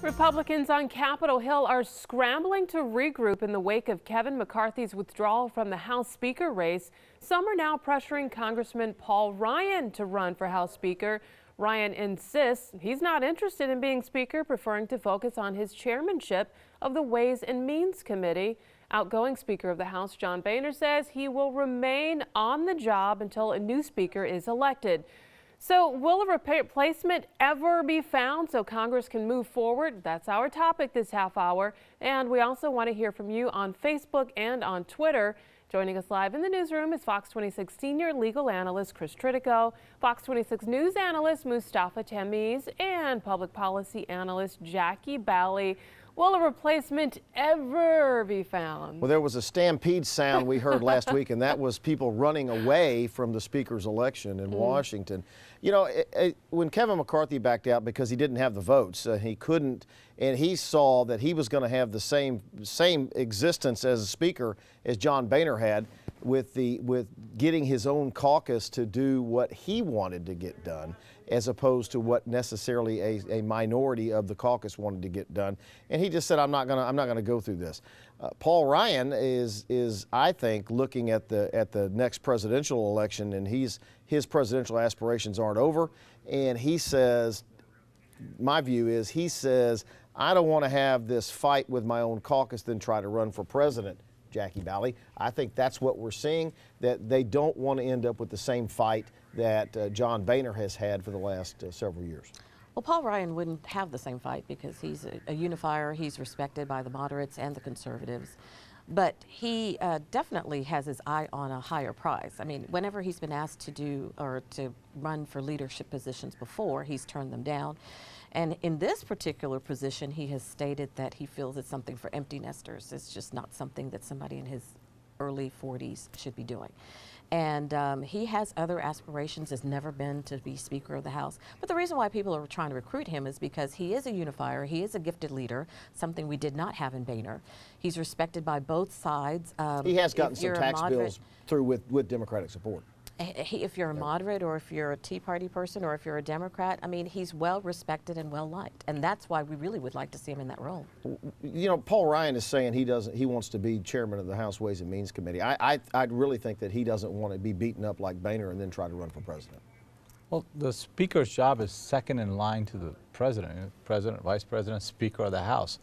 Republicans on Capitol Hill are scrambling to regroup in the wake of Kevin McCarthy's withdrawal from the House Speaker race. Some are now pressuring Congressman Paul Ryan to run for House Speaker. Ryan insists he's not interested in being Speaker, preferring to focus on his chairmanship of the Ways and Means Committee. Outgoing Speaker of the House John Boehner says he will remain on the job until a new Speaker is elected. So will a replacement ever be found so Congress can move forward? That's our topic this half hour. And we also want to hear from you on Facebook and on Twitter. Joining us live in the newsroom is Fox 26 senior legal analyst Chris Tritico, Fox 26 news analyst Mustafa Tamiz, and public policy analyst Jackie Bally. Will a replacement ever be found? Well, there was a stampede sound we heard last week, and that was people running away from the Speaker's election in Washington. You know, when Kevin McCarthy backed out because he didn't have the votes, he couldn't, and he saw that he was going to have the same existence as a Speaker as John Boehner had, with getting his own caucus to do what he wanted to get done, as opposed to what necessarily a minority of the caucus wanted to get done. And he just said, I'm not gonna go through this. Paul Ryan is I think looking at the next presidential election, and his presidential aspirations aren't over. And he says, my view is, he says, I don't want to have this fight with my own caucus, then try to run for president. Jackie Bally, I think that's what we're seeing, that they don't want to end up with the same fight that John Boehner has had for the last several years. Well, Paul Ryan wouldn't have the same fight because he's a unifier. He's respected by the moderates and the conservatives. But he definitely has his eye on a higher prize. I mean, whenever he's been asked to do or to run for leadership positions before, he's turned them down. And in this particular position, he has stated that he feels it's something for empty nesters. It's just not something that somebody in his early 40s should be doing. And he has other aspirations, has never been to be Speaker of the House. But the reason why people are trying to recruit him is because he is a unifier, he is a gifted leader, something we did not have in Boehner. He's respected by both sides. He has gotten some tax bills through with Democratic support. If you're a moderate, or if you're a Tea Party person, or if you're a Democrat, I mean, he's well respected and well liked, and that's why we really would like to see him in that role. You know, Paul Ryan is saying he wants to be chairman of the House Ways and Means Committee. I'd really think that he doesn't want to be beaten up like Boehner and then try to run for president. Well, the Speaker's job is second in line to the President. President, Vice President, Speaker of the House.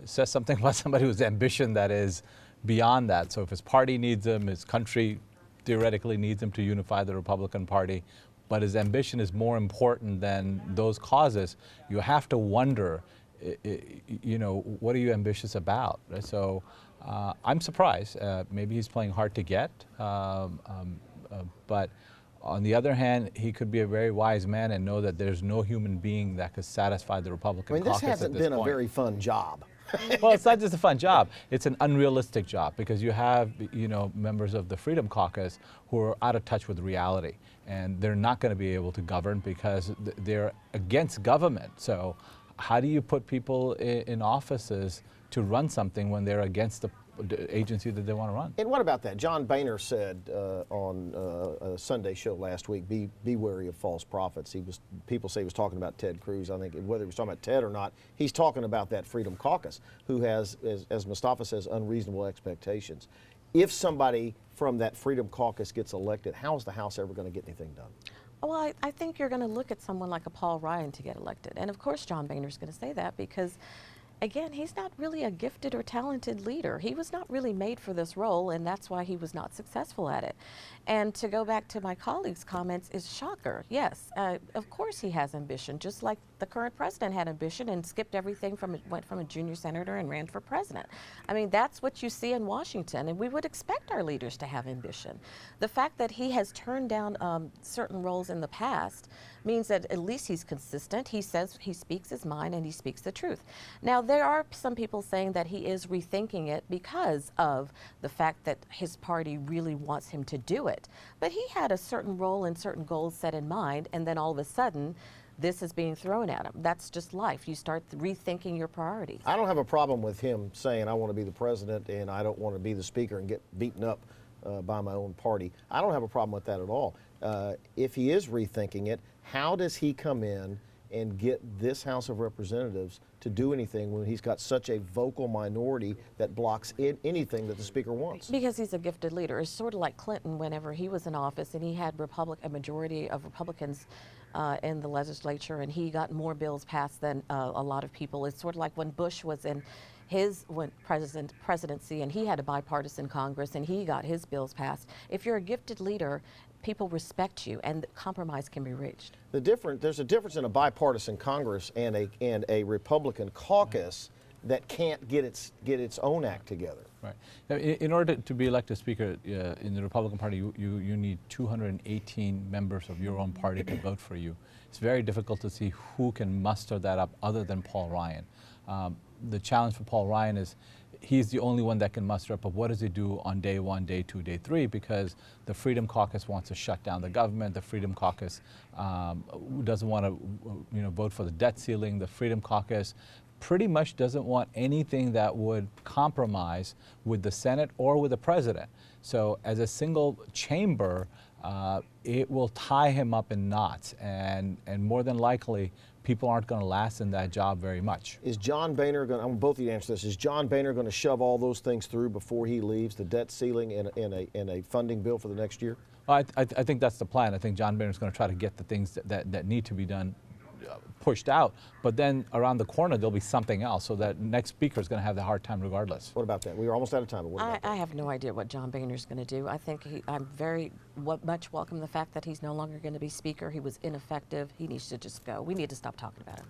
It says something about somebody whose ambition that is beyond that. So if his party needs him, his country theoretically needs him to unify the Republican Party, but his ambition is more important than those causes, you have to wonder, you know, what are you ambitious about? So I'm surprised. Maybe he's playing hard to get, but on the other hand, he could be a very wise man and know that there's no human being that could satisfy the Republican caucus. This hasn't been a very fun job. Well, it's not just a fun job. It's an unrealistic job because you have, you know, members of the Freedom Caucus who are out of touch with reality, and they're not going to be able to govern because they're against government. So how do you put people in offices to run something when they're against the agency that they want to run? And what about that? John Boehner said on a Sunday show last week, be wary of false prophets. People say he was talking about Ted Cruz. I think whether he was talking about Ted or not, he's talking about that Freedom Caucus, who has, as Mustafa says, unreasonable expectations. If somebody from that Freedom Caucus gets elected, how is the House ever going to get anything done? Well, I think you're going to look at someone like a Paul Ryan to get elected. And of course John Boehner's going to say that because, again, he's not really a gifted or talented leader. He was not really made for this role, and that's why he was not successful at it. And to go back to my colleague's comments is shocker. Yes, of course he has ambition, just like the current president had ambition and skipped everything went from a junior senator and ran for president. I mean, that's what you see in Washington, and we would expect our leaders to have ambition. The fact that he has turned down certain roles in the past means that at least he's consistent. He says he speaks his mind and he speaks the truth. Now, there are some people saying that he is rethinking it because of the fact that his party really wants him to do it. But he had a certain role and certain goals set in mind, and then all of a sudden, this is being thrown at him. That's just life. You start rethinking your priorities. I don't have a problem with him saying, I want to be the president and I don't want to be the Speaker and get beaten up by my own party. I don't have a problem with that at all. If he is rethinking it, how does he come in and get this House of Representatives to do anything when he's got such a vocal minority that blocks anything that the Speaker wants. Because he's a gifted leader. It's sort of like Clinton whenever he was in office and he had a majority of Republicans in the legislature, and he got more bills passed than a lot of people. It's sort of like when Bush was in his presidency and he had a bipartisan Congress and he got his bills passed. If you're a gifted leader, people respect you and compromise can be reached. There's a difference in a bipartisan Congress and a Republican caucus that can't get its own act together. Right. Now, in order to be elected Speaker in the Republican Party, you need 218 members of your own party to vote for you. It's very difficult to see who can muster that up other than Paul Ryan. The challenge for Paul Ryan is he's the only one that can muster up, but what does he do on day 1, day 2, day 3? Because the Freedom Caucus wants to shut down the government. The Freedom Caucus doesn't want to vote for the debt ceiling. The Freedom Caucus pretty much doesn't want anything that would compromise with the Senate or with the president. So as a single chamber, it will tie him up in knots, and more than likely, people aren't going to last in that job very much. Is John Boehner going? I want both of you to answer this. Is John Boehner going to shove all those things through before he leaves, the debt ceiling and a funding bill for the next year? I think that's the plan. I think John Boehner is going to try to get the things that need to be done pushed out, but then around the corner there'll be something else, so that next speaker is going to have the hard time regardless. What about that? We are almost out of time. But what about that? I have no idea what John Boehner is going to do. I think I'm very much welcome the fact that he's no longer going to be speaker. He was ineffective. He needs to just go. We need to stop talking about him.